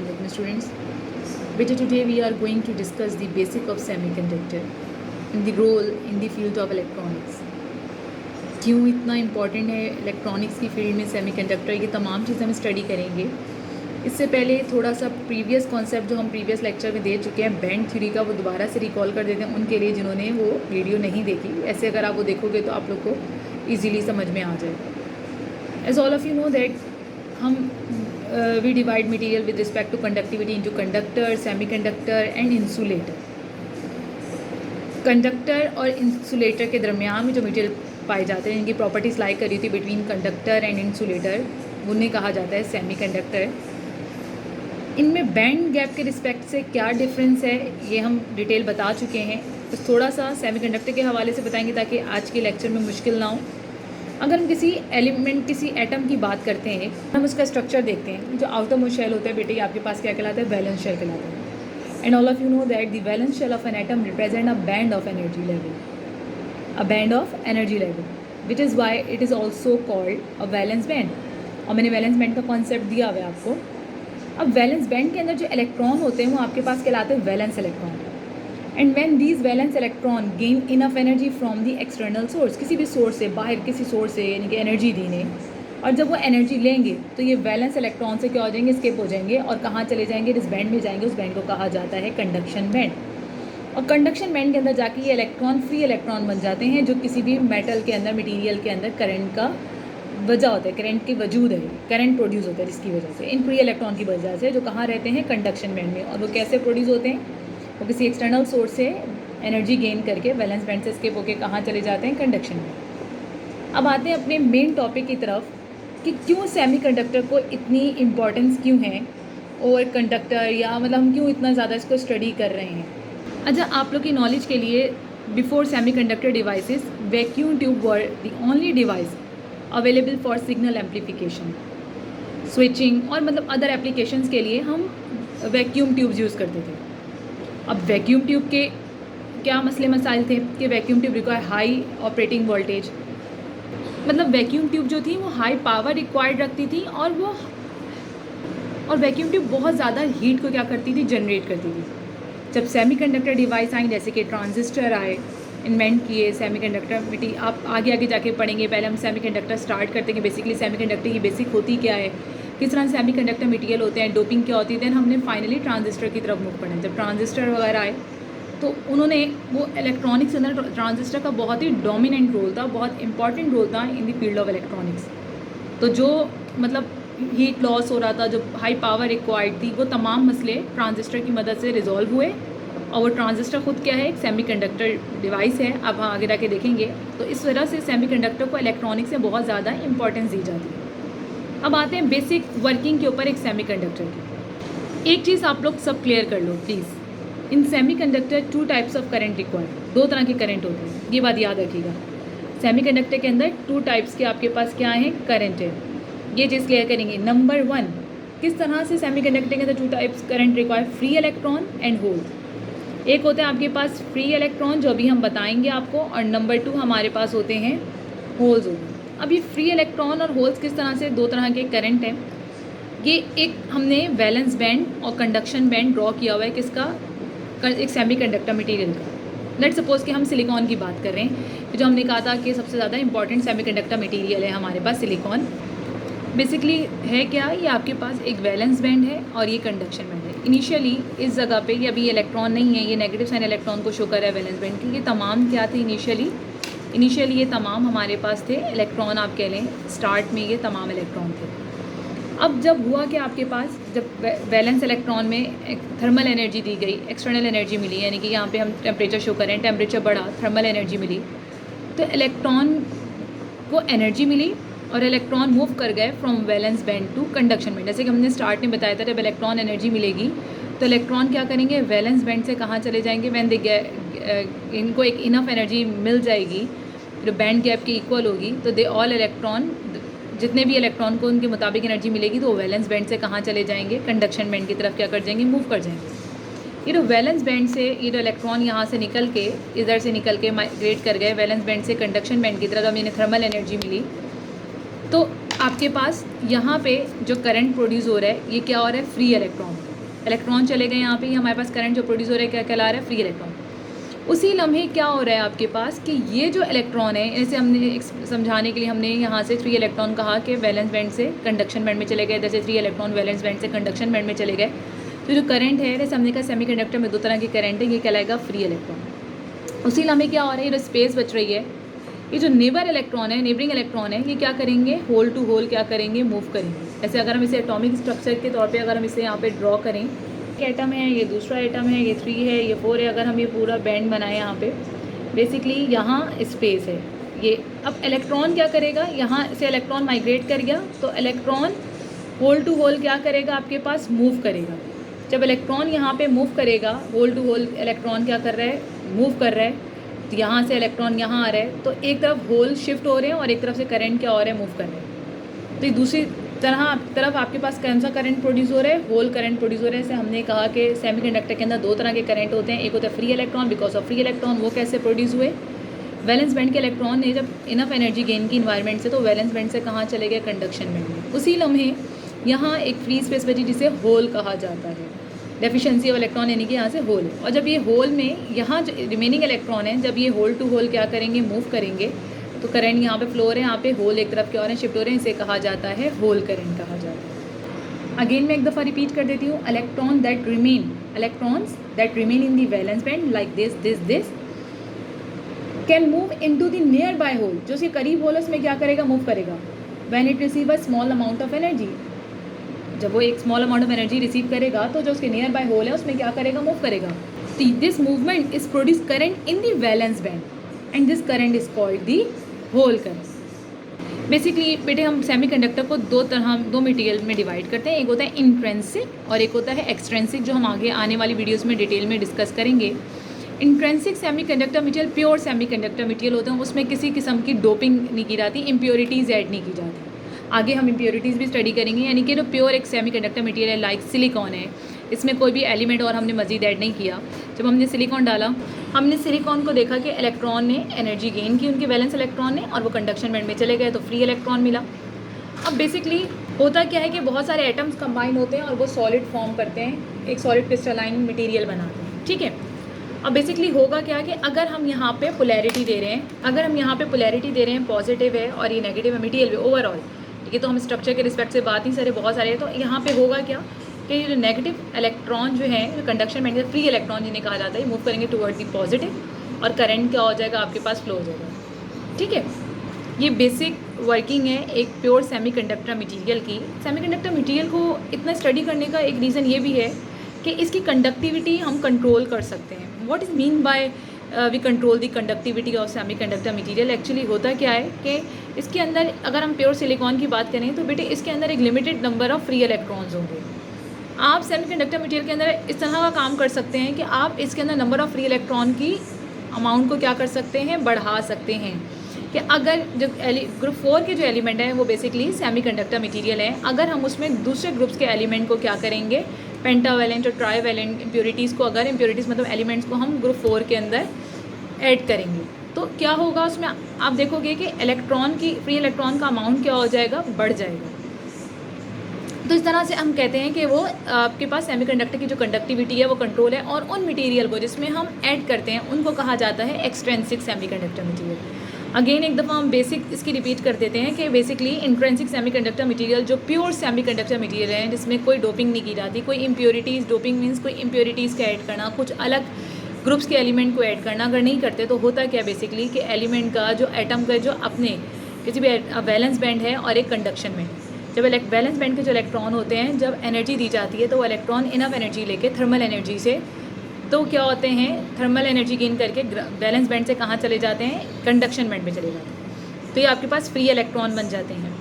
Assalamualaikum students. Beta today we are going to discuss the basic of semiconductor and the role in the field of electronics. क्यों इतना important है electronics की field में semiconductor, ये तमाम चीज़ें हम स्टडी करेंगे। इससे पहले थोड़ा सा प्रीवियस कॉन्सेप्ट जो हम प्रीवियस लेक्चर में दे चुके हैं बैंड थ्योरी का, वो दोबारा से रिकॉल कर देते हैं उनके लिए जिन्होंने वो वीडियो नहीं देखी। ऐसे अगर आप वो देखोगे तो आप लोग को ईजीली समझ में आ जाएगा। As all of you know that हम we divide material with respect to conductivity into conductor, semiconductor and insulator. Conductor और इंसुलेटर के दरमियान में जो मटेरियल पाए जाते हैं, इनकी प्रॉपर्टीज लाइक करी थी बिटवीन कंडक्टर एंड इंसुलेटर, उन्हें कहा जाता है सेमीकंडक्टर। इनमें बैंड गैप के रिस्पेक्ट से क्या डिफरेंस है ये हम डिटेल बता चुके हैं। तो थोड़ा सा सेमीकंडक्टर के हवाले से बताएंगे ताकि आज के लेक्चर में मुश्किल ना हो। अगर हम किसी एलिमेंट, किसी एटम की बात करते हैं, हम उसका स्ट्रक्चर देखते हैं। जो आउटर मोस्ट शेल होता है बेटे, आपके पास क्या कहलाता है? वैलेंस शेल कहलाता है। And all of you know that the valence shell of an atom represent a band of energy level, a band of energy level, which is why it is also called a valence band. और मैंने valence band का concept दिया हुआ है आपको। अब valence band के अंदर जो इलेक्ट्रॉन होते हैं वो आपके पास कहलाते हैं valence electron. And when these valence electron gain enough energy from the external source, किसी भी सोर्स से, बाहर किसी सोर्स से यानी कि एनर्जी दी ने, और जब वो एनर्जी लेंगे तो ये वैलेंस इलेक्ट्रॉन से क्या हो जाएंगे? स्किप हो जाएंगे और कहाँ चले जाएंगे? इस बैंड में जाएंगे। उस बैंड को कहा जाता है कंडक्शन बैंड। और कंडक्शन बैंड के अंदर जाके ये इलेक्ट्रॉन फ्री इलेक्ट्रॉन बन जाते हैं, जो किसी भी मेटल के अंदर, मटीरियल के अंदर करंट का वजह होता है, करंट की वजूद है, करंट प्रोड्यूस होता है जिसकी वजह से, इन फ्री इलेक्ट्रॉन की वजह से, जो कहाँ रहते हैं? कंडक्शन बैंड में। और वो कैसे प्रोड्यूस होते हैं? वो किसी एक्सटर्नल सोर्स से एनर्जी गेन करके वैलेंस बैंड से स्किप होकर कहाँ चले जाते हैं? Conduction band. अब आते हैं अपने मेन टॉपिक की तरफ कि क्यों सेमीकंडक्टर को इतनी इम्पोर्टेंस क्यों है, और कंडक्टर या मतलब हम क्यों इतना ज़्यादा इसको स्टडी कर रहे हैं। अच्छा, आप लोग की नॉलेज के लिए, before semiconductor devices vacuum tube were the only device available for signal amplification, switching और मतलब अदर एप्लीकेशंस के लिए हम वैक्यूम ट्यूब्स यूज़ करते थे। अब वैक्यूम ट्यूब के क्या मसले मसाइल थे कि vacuum tube require high operating voltage, मतलब वैक्यूम ट्यूब जो थी वो हाई पावर रिक्वायर्ड रखती थी, और वैक्यूम ट्यूब बहुत ज़्यादा हीट को क्या करती थी? जनरेट करती थी। जब सेमीकंडक्टर डिवाइस आई, जैसे कि ट्रांजिस्टर आए, इन्वेंट किए सेमीकंडक्टर, आप आगे जाके पढ़ेंगे। पहले हम सेमीकंडक्टर स्टार्ट करते हैं कि बेसिकली सेमीकंडक्टर की बेसिक होती क्या है, किस तरह सेमीकंडक्टर मटेरियल होते हैं, डोपिंग क्या होती है। देन हमने फाइनली ट्रांजिस्टर की तरफ मूव करना है। जब ट्रांजिस्टर वगैरह आए तो उन्होंने वो इलेक्ट्रॉनिक्स के अंदर ट्रांजिस्टर का बहुत ही डोमिनेंट रोल था, बहुत इंपॉर्टेंट रोल था in the field of electronics. तो जो मतलब हीट लॉस हो रहा था, जो हाई पावर रिक्वायर्ड थी, वो तमाम मसले ट्रांजिस्टर की मदद से रिजॉल्व हुए। और वो ट्रांजिस्टर खुद क्या है? एक सेमीकंडक्टर डिवाइस है। अब हम आगे जाके देखेंगे। तो इस वजह से सेमीकंडक्टर को इलेक्ट्रॉनिक्स से बहुत ज़्यादा इंपॉर्टेंस दी जाती है। अब आते हैं बेसिक वर्किंग के ऊपर एक सेमीकंडक्टर की। एक चीज़ आप लोग सब क्लियर कर लो please, in semiconductor 2 types of current required, 2 तरह के करंट होते हैं, ये बात याद रखिएगा। सेमीकंडक्टर के अंदर 2 टाइप्स के आपके पास क्या है? करंट है। ये चीज़ क्लियर करेंगे। नंबर 1, किस तरह से सेमीकंडक्टर के अंदर 2 types current require? Free electron and holes. एक होता है आपके पास फ्री इलेक्ट्रॉन, जो अभी हम बताएंगे आपको, और नंबर 2 हमारे पास होते हैं होल्स होते हैं। अब ये फ्री इलेक्ट्रॉन और होल्स किस तरह से 2 तरह के करंट हैं, ये एक हमने वैलेंस बैंड और कंडक्शन बैंड ड्रॉ किया हुआ है। किसका? एक सेमीकंडक्टर मटेरियल का। लेट्स सपोज कि हम सिलिकॉन की बात कर रहे हैं, जो हमने कहा था कि सबसे ज़्यादा इंपॉर्टेंट सेमीकंडक्टर मटेरियल है हमारे पास सिलिकॉन। बेसिकली है क्या? ये आपके पास एक वैलेंस बैंड है और ये कंडक्शन बैंड है। इनिशियली इस जगह पे ये अभी इलेक्ट्रॉन नहीं है, ये नेगेटिव साइन इलेक्ट्रॉन को शो कर रहा है वैलेंस बैंड की। ये तमाम क्या थे? इनिशियली ये तमाम हमारे पास थे इलेक्ट्रॉन, आप कह लें स्टार्ट में ये तमाम इलेक्ट्रॉन थे। अब जब हुआ कि आपके पास जब वैलेंस इलेक्ट्रॉन में एक थर्मल एनर्जी दी गई, एक्सटर्नल एनर्जी मिली, यानी कि यहाँ पे हम टेम्परेचर शो करें, टेम्परेचर बढ़ा, थर्मल एनर्जी मिली, तो इलेक्ट्रॉन को एनर्जी मिली और इलेक्ट्रॉन मूव कर गए from valence band to conduction band. जैसे कि हमने स्टार्ट में बताया था, जब इलेक्ट्रॉन एनर्जी मिलेगी तो इलेक्ट्रॉन क्या करेंगे? वैलेंस बैंड से कहाँ चले जाएंगे? व्हेन दे इनको एक इनफ एनर्जी मिल जाएगी जो बैंड गैप की इक्वल होगी, तो दे ऑल इलेक्ट्रॉन, जितने भी इलेक्ट्रॉन को उनके मुताबिक एनर्जी मिलेगी, तो वैलेंस बैंड से कहाँ चले जाएंगे? कंडक्शन बैंड की तरफ क्या कर जाएंगे? मूव कर जाएंगे। ये जो वैलेंस बैंड से ये जो इलेक्ट्रॉन यहाँ से निकल के इधर से निकल के माइग्रेट कर गए वैलेंस बैंड से कंडक्शन बैंड की तरफ, अब इन्हें थर्मल एनर्जी मिली, तो आपके पास यहाँ पे जो करंट प्रोड्यूस हो रहा है ये क्या हो रहा है? Free electron. इलेक्ट्रॉन चले गए यहाँ पे, ये हमारे पास करंट जो प्रोड्यूस हो रहा है क्या कहला रहा है, फ्री इलेक्ट्रॉन। उसी लम्हे क्या हो रहा है आपके पास कि ये जो इलेक्ट्रॉन है, इसे हमने समझाने के लिए हमने यहाँ से 3 इलेक्ट्रॉन कहा कि वैलेंस बैंड से कंडक्शन बैंड में चले गए, जैसे 3 इलेक्ट्रॉन वैलेंस बैंड से कंडक्शन बैंड में चले गए। तो जो करंट है, जैसे हमने कहा सेमीकंडक्टर में 2 तरह के करंट है, ये कहलाएगा फ्री इलेक्ट्रॉन। उसी लम्हे क्या हो रहा है, ये जो स्पेस बच रही है, ये जो नेबर इलेक्ट्रॉन है, नेबरिंग इलेक्ट्रॉन है, ये क्या करेंगे, होल टू होल क्या करेंगे, मूव करेंगे। ऐसे अगर हम इसे एटॉमिक स्ट्रक्चर के तौर पे अगर हम इसे यहाँ पे ड्रॉ करें, एक एटम है, ये दूसरा एटम है, ये 3 है, ये 4 है, अगर हम ये पूरा बैंड बनाएं यहाँ पे, बेसिकली यहाँ स्पेस है ये। अब इलेक्ट्रॉन क्या करेगा, यहाँ से इलेक्ट्रॉन माइग्रेट कर गया, तो इलेक्ट्रॉन होल टू होल क्या करेगा, आपके पास मूव करेगा। जब इलेक्ट्रॉन यहाँ पे मूव करेगा, होल टू होल इलेक्ट्रॉन क्या कर रहा है, मूव कर रहा है, तो यहाँ से इलेक्ट्रॉन यहाँ आ रहा है, तो एक तरफ होल शिफ्ट हो रहे हैं और एक तरफ से करंट क्या हो रहा है, मूव कर रहे हैं। तो दूसरी तरफ आपके पास कौन सा करंट प्रोड्यूस हो रहा है, होल करंट प्रोड्यूस हो रहा है। जैसे हमने कहा कि सेमीकंडक्टर के अंदर 2 तरह के करंट होते हैं, एक होता है free electron, because of free electron. वो कैसे प्रोड्यूस हुए, वैलेंस बैंड के इलेक्ट्रॉन ने जब इनफ एनर्जी गेन की इन्वायरमेंट से, तो वैलेंस बैंड से कहाँ चले गए, कंडक्शन बैंड में। उसी लम्हे यहाँ एक फ्री स्पेस बची जिसे होल कहा जाता है, डेफिशिएंसी ऑफ इलेक्ट्रॉन यानी कि यहाँ से होल है। और जब ये होल में यहाँ जो रिमेनिंग इलेक्ट्रॉन है, जब ये होल टू होल क्या करेंगे, मूव करेंगे, तो करंट यहाँ पे फ्लो हो रहे हैं, यहाँ पे होल एक तरफ क्या हो रहे हैं, शिफ्ट हो रहे हैं, इसे कहा जाता है होल करंट कहा जाता है। अगेन मैं एक दफ़ा रिपीट कर देती हूँ, electrons that remain in the valence band like this can move into the nearby hole, जो उसके करीब होल है उसमें क्या करेगा, मूव करेगा। When it receive a small amount of energy, जब वो एक small amount of energy receive करेगा, तो जो उसके नियर बाय होल है उसमें क्या करेगा, मूव करेगा। This movement is produce current in the valence band and this current is called the hole current. Basically बेटे हम सेमीकंडक्टर को दो मटेरियल में डिवाइड करते हैं, एक होता है इंट्रिंसिक और एक होता है एक्सट्रिंसिक, जो हम आगे आने वाली वीडियोस में डिटेल में डिस्कस करेंगे। Intrinsic semiconductor material pure semiconductor material होते हैं, उसमें किसी किस्म की डोपिंग नहीं की जाती, इम्प्योरिटीज़ ऐड नहीं की जाती। आगे हम इम्प्योरिटीज़ भी स्टडी करेंगे, यानी कि जो प्योर एक सेमीकंडक्टर मटेरियल है लाइक सिलिकॉन है, इसमें कोई भी एलिमेंट और हमने मज़ीद ऐड नहीं किया। जब हमने सिलिकॉन डाला, हमने सिलिकॉन को देखा कि इलेक्ट्रॉन ने एनर्जी गेन की, उनके वैलेंस इलेक्ट्रॉन ने, और वो कंडक्शन बैंड में चले गए, तो फ्री इलेक्ट्रॉन मिला। अब बेसिकली होता क्या है कि बहुत सारे एटम्स कंबाइन होते हैं और वो सॉलिड फॉर्म करते हैं, एक सॉलिड क्रिस्टलाइन मटेरियल बनाते हैं, ठीक है। अब बेसिकली होगा क्या कि अगर हम यहाँ पे पोलैरिटी दे रहे हैं, पॉजिटिव है और ये नेगेटिव है मटेरियल में ओवरऑल, ठीक है, तो हम स्ट्रक्चर के रिस्पेक्ट से बात नहीं सारे बहुत सारे हैं, तो यहाँ पे होगा क्या कि ये जो नेगेटिव इलेक्ट्रॉन जो है, जो कंडक्शन बैंड फ्री इलेक्ट्रॉन जिन्हें कहा जाता है, मूव करेंगे टुवर्ड दी पॉजिटिव और करंट क्या हो जाएगा, आपके पास फ्लो हो जाएगा, ठीक है। ये बेसिक वर्किंग है एक प्योर सेमीकंडक्टर मटेरियल की। सेमीकंडक्टर मटेरियल को इतना स्टडी करने का एक रीज़न ये भी है कि इसकी कंडक्टिविटी हम कंट्रोल कर सकते हैं। What is mean by we control the conductivity of semiconductor material. Actually होता क्या है कि इसके अंदर अगर हम प्योर सिलिकॉन की बात करें तो बेटे इसके अंदर एक limited number of free electrons होंगे। आप सेमीकंडक्टर मटेरियल के अंदर इस तरह का काम कर सकते हैं कि आप इसके अंदर नंबर ऑफ़ फ्री इलेक्ट्रॉन की अमाउंट को क्या कर सकते हैं, बढ़ा सकते हैं। कि अगर जो ग्रुप 4 के जो एलिमेंट हैं वो बेसिकली सेमीकंडक्टर मटेरियल है, अगर हम उसमें दूसरे ग्रुप्स के एलिमेंट को क्या करेंगे, पेंटावैलेंट और ट्राईवैलेंट इम्प्योरिटीज़ को, अगर इम्प्योरिटीज़ मतलब एलिमेंट्स को हम ग्रुप 4 के अंदर ऐड करेंगे तो क्या होगा, उसमें आप देखोगे कि इलेक्ट्रॉन की फ्री इलेक्ट्रॉन का अमाउंट क्या हो जाएगा, बढ़ जाएगा। तो इस तरह से हम कहते हैं कि वो आपके पास सेमीकंडक्टर की जो कंडक्टिविटी है वो कंट्रोल है, और उन मटेरियल को जिसमें हम ऐड करते हैं उनको कहा जाता है एक्सट्रिंसिक सेमीकंडक्टर मटेरियल। अगेन एक दफ़ा हम बेसिक इसकी रिपीट कर देते हैं कि बेसिकली इंट्रिंसिक सेमीकंडक्टर मटेरियल जो प्योर सेमीकंडक्टर मटेरियल है, जिसमें कोई डोपिंग नहीं की जाती, कोई इम्प्योरिटीज़, डोपिंग मीन्स कोई इम्प्योरिटीज़ का ऐड करना, कुछ अलग ग्रुप्स के एलिमेंट को ऐड करना, अगर नहीं करते तो होता क्या बेसिकली कि एलिमेंट का जो एटम का जो अपने किसी भी वैलेंस बैंड है और एक कंडक्शन में, जब वैलेंस बैंड के जो इलेक्ट्रॉन होते हैं जब एनर्जी दी जाती है तो वो इलेक्ट्रॉन इनफ एनर्जी लेके थर्मल एनर्जी से तो क्या होते हैं, थर्मल एनर्जी गेन करके वैलेंस बैंड से कहाँ चले जाते हैं, कंडक्शन बैंड में चले जाते हैं। तो ये आपके पास फ्री इलेक्ट्रॉन बन जाते हैं।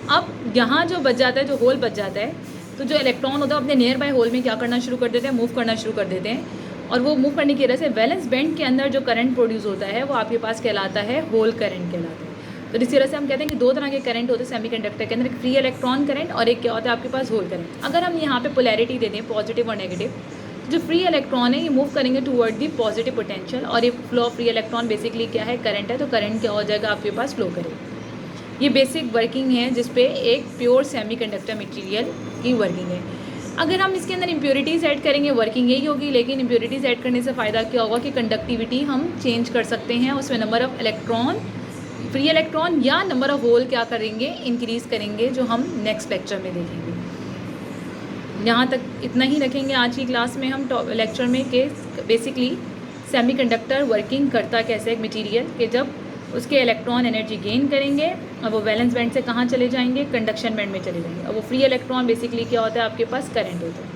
अब यहाँ जो बच जाता है, जो होल बच जाता है, तो जो इलेक्ट्रॉन होता है अपने नियर बाय होल में क्या करना शुरू कर देते हैं, मूव करना शुरू कर देते हैं, और वो मूव करने की वजह से वैलेंस बैंड के अंदर जो करंट प्रोड्यूस होता है वो आपके पास कहलाता है होल करंट कहलाता है। तो इसी तरह से हम कहते हैं कि 2 तरह के करंट होते हैं सेमीकंडक्टर के अंदर, एक फ्री इलेक्ट्रॉन करंट और एक क्या होता है आपके पास होल करंट। अगर हम यहाँ पे पोलैरिटी दे दें पॉजिटिव और नेगेटिव, जो फ्री इलेक्ट्रॉन है ये मूव करेंगे टूवर्ड दी पॉजिटिव पोटेंशियल, और ये flow of free electron basically क्या है, करंट है, तो करंट क्या हो जाएगा आपके पास, फ्लो करेगा। ये बेसिक वर्किंग है जिस पे एक प्योर सेमीकंडक्टर मटेरियल की वर्किंग है। अगर हम इसके अंदर इम्प्योरिटीज़ ऐड करेंगे वर्किंग यही होगी, लेकिन इम्प्योरिटीज़ ऐड करने से फ़ायदा क्या होगा कि कंडक्टिविटी हम चेंज कर सकते हैं, उसमें number of electron, free electron या नंबर ऑफ़ होल क्या करेंगे, इंक्रीज़ करेंगे, जो हम नेक्स्ट लेक्चर में देखेंगे। यहाँ तक इतना ही रखेंगे आज की क्लास में हम लेक्चर में कि बेसिकली सेमीकंडक्टर वर्किंग करता कैसे, एक मटीरियल के जब उसके इलेक्ट्रॉन एनर्जी गेन करेंगे और वो वैलेंस बैंड से कहाँ चले जाएंगे, कंडक्शन बैंड में चले जाएंगे, और वो फ्री इलेक्ट्रॉन बेसिकली क्या होता है, आपके पास करंट होता है।